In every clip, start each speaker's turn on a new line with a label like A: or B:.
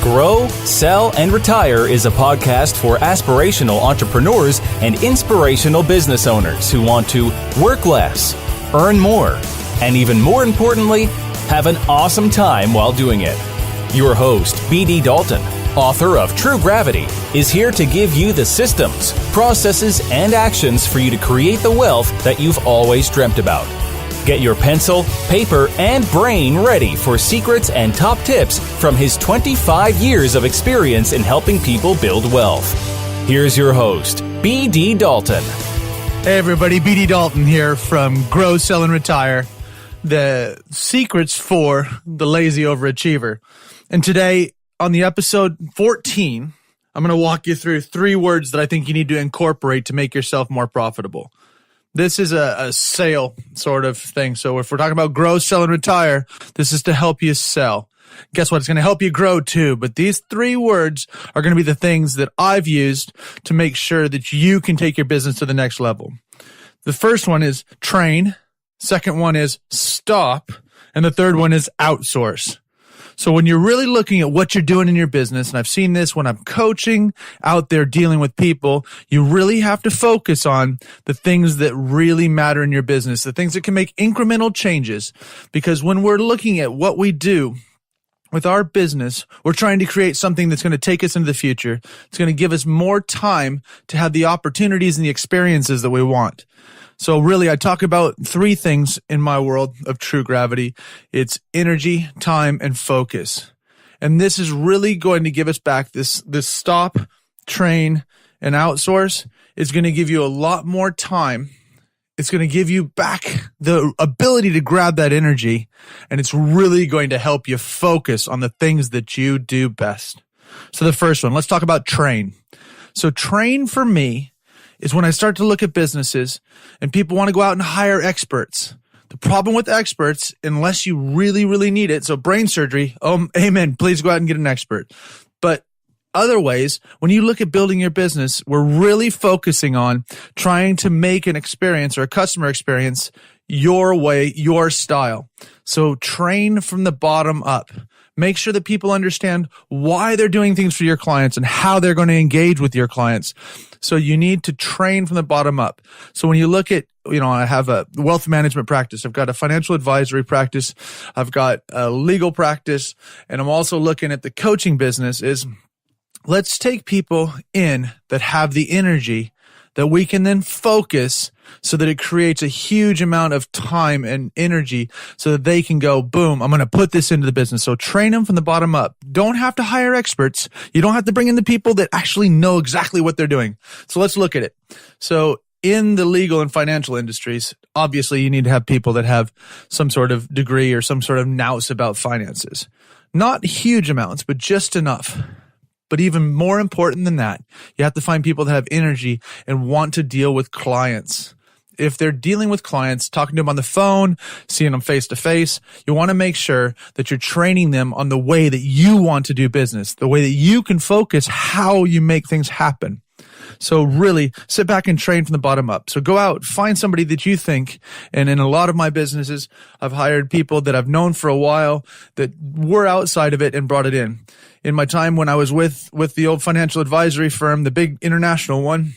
A: Grow, Sell, and Retire is a podcast for aspirational entrepreneurs and inspirational business owners who want to work less, earn more, and even more importantly, have an awesome time while doing it. Your host, B.D. Dalton, author of True Gravity, is here to give you the systems, processes, and actions for you to create the wealth that you've always dreamt about. Get your pencil, paper, and brain ready for secrets and top tips from his 25 years of experience in helping people build wealth. Here's your host, B.D. Dalton.
B: Hey everybody, B.D. Dalton here from Grow, Sell, and Retire, the secrets for the Lazy Over-Achiever. And today, on the episode 14, I'm going to walk you through 3 words that I think you need to incorporate to make yourself more profitable. This is a sale sort of thing. So if we're talking about grow, sell, and retire, this is to help you sell. Guess what? It's going to help you grow too. But these 3 words are going to be the things that I've used to make sure that you can take your business to the next level. The first one is train. Second one is stop. And the third one is outsource. So when you're really looking at what you're doing in your business, and I've seen this when I'm coaching out there dealing with people, you really have to focus on the things that really matter in your business, the things that can make incremental changes. Because when we're looking at what we do with our business, we're trying to create something that's going to take us into the future. It's going to give us more time to have the opportunities and the experiences that we want. So really, I talk about 3 things in my world of True Gravity. It's energy, time, and focus. And this is really going to give us back this stop, train, and outsource. It's going to give you a lot more time. It's going to give you back the ability to grab that energy. And it's really going to help you focus on the things that you do best. So the first one, let's talk about train. So train for me is when I start to look at businesses and people want to go out and hire experts. The problem with experts, unless you really, really need it, so brain surgery, amen, please go out and get an expert. But other ways, when you look at building your business, we're really focusing on trying to make an experience or a customer experience your way, your style. So train from the bottom up. Make sure that people understand why they're doing things for your clients and how they're going to engage with your clients. So you need to train from the bottom up. So when you look at, I have a wealth management practice. I've got a financial advisory practice. I've got a legal practice. And I'm also looking at the coaching business is let's take people in that have the energy that we can then focus so that it creates a huge amount of time and energy so that they can go, boom, I'm going to put this into the business. So train them from the bottom up. Don't have to hire experts. You don't have to bring in the people that actually know exactly what they're doing. So let's look at it. So in the legal and financial industries, obviously you need to have people that have some sort of degree or some sort of nous about finances. Not huge amounts, but just enough. But even more important than that, you have to find people that have energy and want to deal with clients. If they're dealing with clients, talking to them on the phone, seeing them face to face, you want to make sure that you're training them on the way that you want to do business, the way that you can focus how you make things happen. So really sit back and train from the bottom up. So go out, find somebody that you think, and in a lot of my businesses, I've hired people that I've known for a while that were outside of it and brought it in. In my time when I was with the old financial advisory firm, the big international one,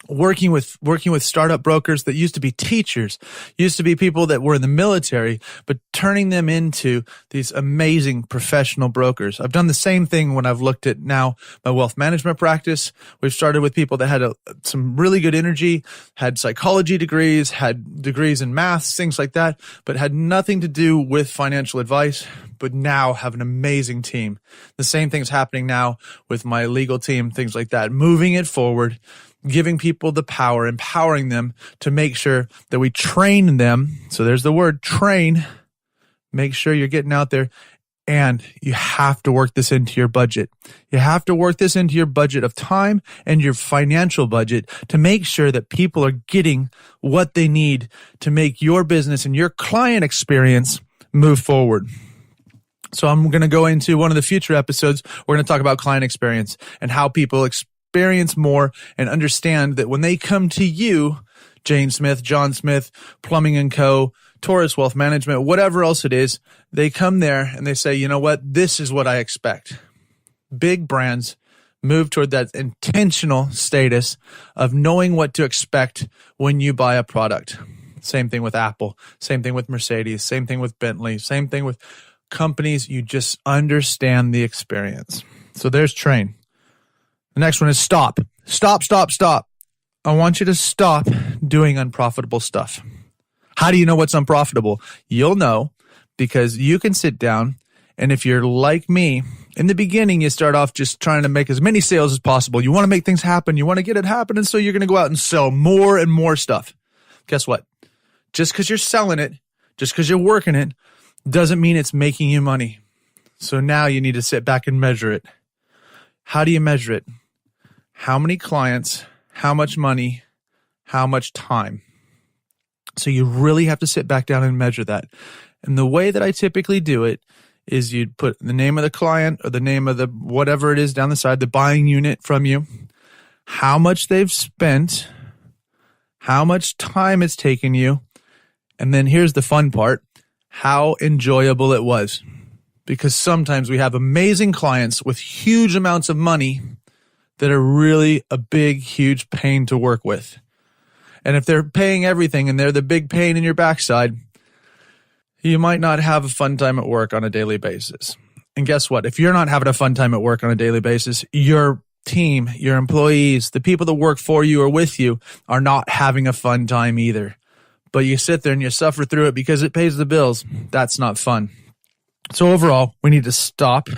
B: working with startup brokers that used to be teachers, used to be people that were in the military, but turning them into these amazing professional brokers. I've done the same thing when I've looked at now my wealth management practice. We've started with people that had some really good energy, had psychology degrees, had degrees in maths, things like that, but had nothing to do with financial advice, but now have an amazing team. The same thing's happening now with my legal team, things like that, moving it forward, giving people the power, empowering them to make sure that we train them. So there's the word train. Make sure you're getting out there, and you have to work this into your budget. You have to work this into your budget of time and your financial budget to make sure that people are getting what they need to make your business and your client experience move forward. So I'm going to go into one of the future episodes. We're going to talk about client experience and how people experience more and understand that when they come to you, Jane Smith, John Smith, Plumbing & Co., Taurus Wealth Management, whatever else it is, they come there and they say, you know what, this is what I expect. big brands move toward that intentional status of knowing what to expect when you buy a product. Same thing with Apple, same thing with Mercedes, same thing with Bentley, same thing with companies. You just understand the experience. So there's train. The next one is stop. Stop. I want you to stop doing unprofitable stuff. How do you know what's unprofitable? You'll know because you can sit down, and if you're like me, in the beginning, you start off just trying to make as many sales as possible. You want to make things happen. You want to get it happening, so you're going to go out and sell more and more stuff. Guess what? Just because you're selling it, just because you're working it, doesn't mean it's making you money. So now you need to sit back and measure it. How do you measure it? How many clients, how much money, how much time? So you really have to sit back down and measure that. And the way that I typically do it is you'd put the name of the client or the name of the whatever it is down the side, the buying unit from you, how much they've spent, how much time it's taken you, and then here's the fun part, how enjoyable it was. Because sometimes we have amazing clients with huge amounts of money that are really a big, huge pain to work with. And if they're paying everything and they're the big pain in your backside, you might not have a fun time at work on a daily basis. And guess what? If you're not having a fun time at work on a daily basis, your team, your employees, the people that work for you or with you are not having a fun time either. But you sit there and you suffer through it because it pays the bills. That's not fun. So overall, we need to stop.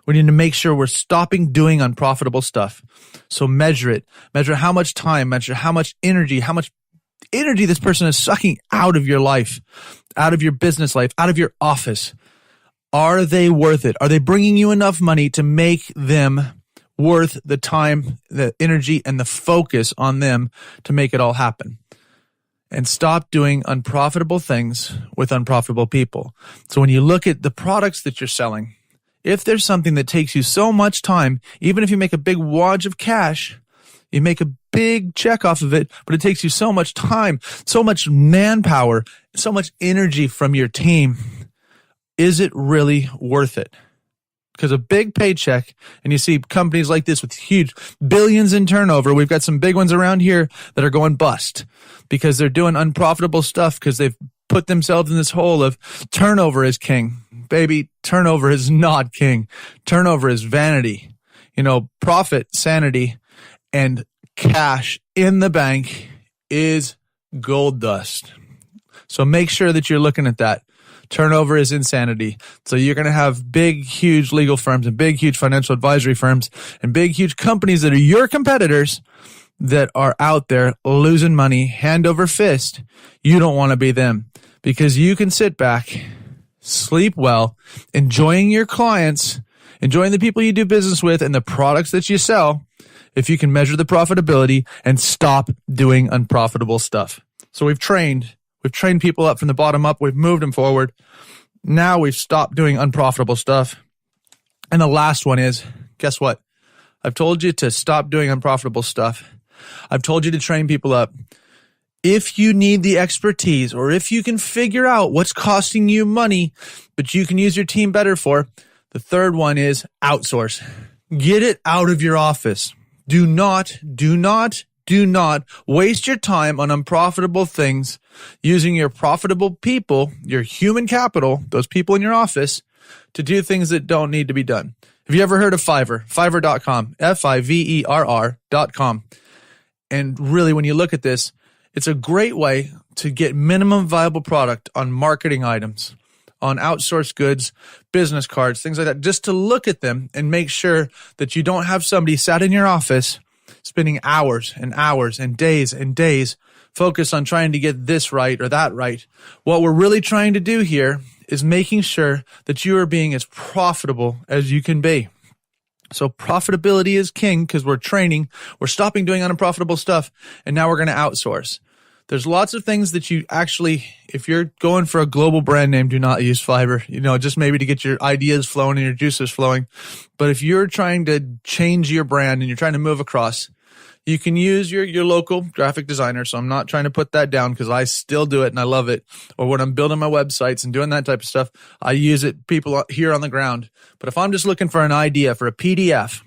B: We need to make sure we're stopping doing unprofitable stuff. So measure it. Measure how much time, measure how much energy this person is sucking out of your life, out of your business life, out of your office. Are they worth it? Are they bringing you enough money to make them worth the time, the energy, and the focus on them to make it all happen? And stop doing unprofitable things with unprofitable people. So when you look at the products that you're selling, if there's something that takes you so much time, even if you make a big wad of cash, you make a big check off of it, but it takes you so much time, so much manpower, so much energy from your team, is it really worth it? Because a big paycheck, and you see companies like this with huge billions in turnover, we've got some big ones around here that are going bust because they're doing unprofitable stuff because they've put themselves in this hole of turnover is king. Baby, turnover is not king. Turnover is vanity. Profit, sanity, and cash in the bank is gold dust. So make sure that you're looking at that. Turnover is insanity. So you're going to have big, huge legal firms and big, huge financial advisory firms and big, huge companies that are your competitors that are out there losing money hand over fist. You don't want to be them because you can sit back, sleep well, enjoying your clients, enjoying the people you do business with and the products that you sell if you can measure the profitability and stop doing unprofitable stuff. So we've trained people up from the bottom up. We've moved them forward. Now we've stopped doing unprofitable stuff. And the last one is, guess what? I've told you to stop doing unprofitable stuff. I've told you to train people up. If you need the expertise or if you can figure out what's costing you money, but you can use your team better for, the third one is outsource. Get it out of your office. Do not waste your time on unprofitable things using your profitable people, your human capital, those people in your office, to do things that don't need to be done. Have you ever heard of Fiverr? Fiverr.com, Fiverr.com. And really, when you look at this, it's a great way to get minimum viable product on marketing items, on outsourced goods, business cards, things like that, just to look at them and make sure that you don't have somebody sat in your office spending hours and hours and days focused on trying to get this right or that right. What we're really trying to do here is making sure that you are being as profitable as you can be. So profitability is king because we're training, we're stopping doing unprofitable stuff, and now we're going to outsource. There's lots of things that you actually, if you're going for a global brand name, do not use Fiverr, just maybe to get your ideas flowing and your juices flowing. But if you're trying to change your brand and you're trying to move across, You can use your local graphic designer. So I'm not trying to put that down because I still do it and I love it. Or when I'm building my websites and doing that type of stuff, I use it, people here on the ground. But if I'm just looking for an idea for a PDF,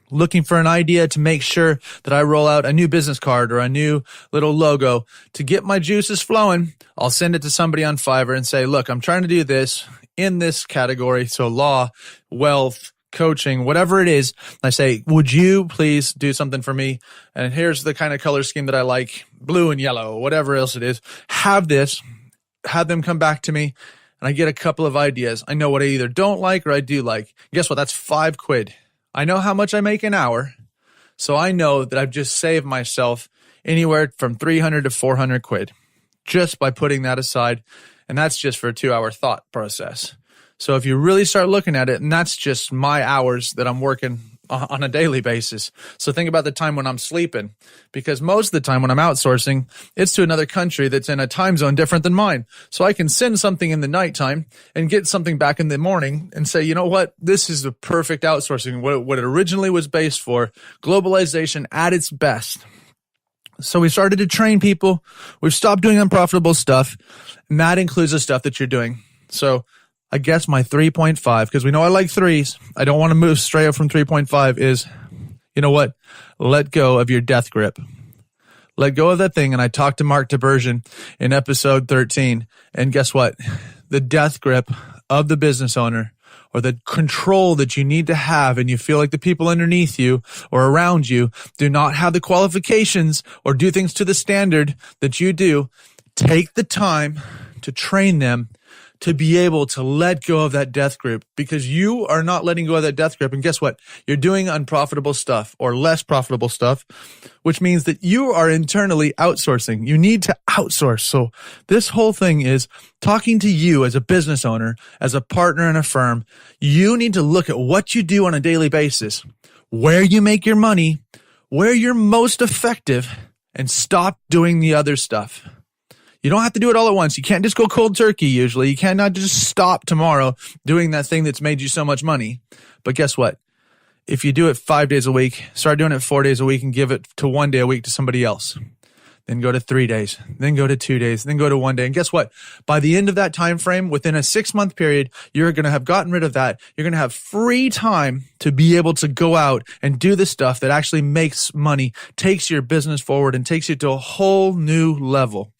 B: looking for an idea to make sure that I roll out a new business card or a new little logo to get my juices flowing, I'll send it to somebody on Fiverr and say, look, I'm trying to do this in this category. So law, wealth, coaching, whatever it is. I say, would you please do something for me? And here's the kind of color scheme that I like, blue and yellow, whatever else it is. Have them come back to me, and I get a couple of ideas. I know what I either don't like or I do like. Guess what? That's £5. I know how much I make an hour, so I know that I've just saved myself anywhere from 300 to 400 quid just by putting that aside. And that's just for a 2-hour thought process. So if you really start looking at it, and that's just my hours that I'm working on a daily basis. So think about the time when I'm sleeping, because most of the time when I'm outsourcing, it's to another country that's in a time zone different than mine. So I can send something in the nighttime and get something back in the morning and say, you know what, this is the perfect outsourcing, what it originally was based for, globalization at its best. So we started to train people. We've stopped doing unprofitable stuff, and that includes the stuff that you're doing. So I guess my 3.5, because we know I like threes. I don't want to move straight up from 3.5 is, you know what? Let go of your death grip. Let go of that thing. And I talked to Mark DeBergen in episode 13. And guess what? The death grip of the business owner, or the control that you need to have, and you feel like the people underneath you or around you do not have the qualifications or do things to the standard that you do. Take the time to train them to be able to let go of that death grip, because you are not letting go of that death grip. And guess what? You're doing unprofitable stuff or less profitable stuff, which means that you are internally outsourcing. You need to outsource. So this whole thing is talking to you as a business owner, as a partner in a firm. You need to look at what you do on a daily basis, where you make your money, where you're most effective, and stop doing the other stuff. You don't have to do it all at once. You can't just go cold turkey usually. You cannot just stop tomorrow doing that thing that's made you so much money. But guess what? If you do it 5 days a week, start doing it 4 days a week and give it to 1 day a week to somebody else. Then go to 3 days, then go to 2 days, then go to 1 day. And guess what? By the end of that time frame, within a 6-month period, you're going to have gotten rid of that. You're going to have free time to be able to go out and do the stuff that actually makes money, takes your business forward, and takes you to a whole new level.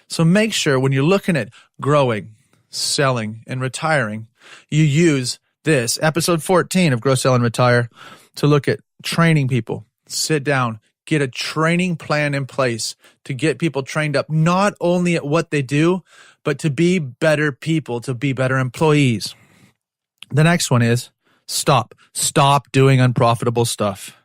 B: So make sure when you're looking at growing, selling, and retiring, you use this episode 14 of Grow, Sell, and Retire to look at training people. Sit down, get a training plan in place to get people trained up, not only at what they do, but to be better people, to be better employees. The next one is stop. Stop doing unprofitable stuff.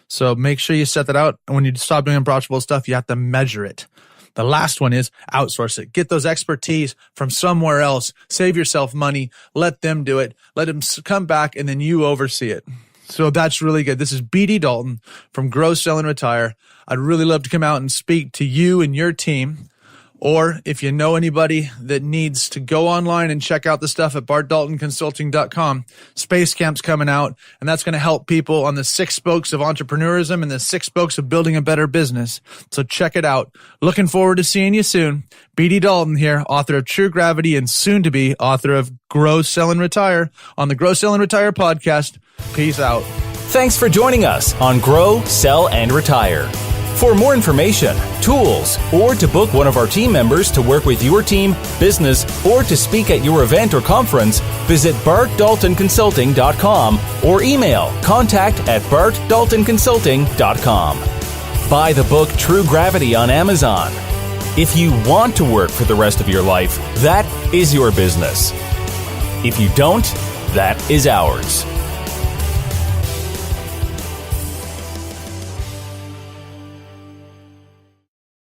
B: So make sure you set that out. And when you stop doing unprofitable stuff, you have to measure it. The last one is outsource it. Get those expertise from somewhere else. Save yourself money. Let them do it. Let them come back, and then you oversee it. So that's really good. This is BD Dalton from Grow, Sell, and Retire. I'd really love to come out and speak to you and your team. Or if you know anybody that needs to go online and check out the stuff at bartdaltonconsulting.com, Space Camp's coming out, and that's going to help people on the 6 spokes of entrepreneurism and the 6 spokes of building a better business. So check it out. Looking forward to seeing you soon. BD Dalton here, author of True Gravity and soon to be author of Grow, Sell, and Retire on the Grow, Sell, and Retire podcast. Peace out.
A: Thanks for joining us on Grow, Sell, and Retire. For more information, tools, or to book one of our team members to work with your team, business, or to speak at your event or conference, visit bartdaltonconsulting.com or email contact@bartdaltonconsulting.com. Buy the book True Gravity on Amazon. If you want to work for the rest of your life, that is your business. If you don't, that is ours.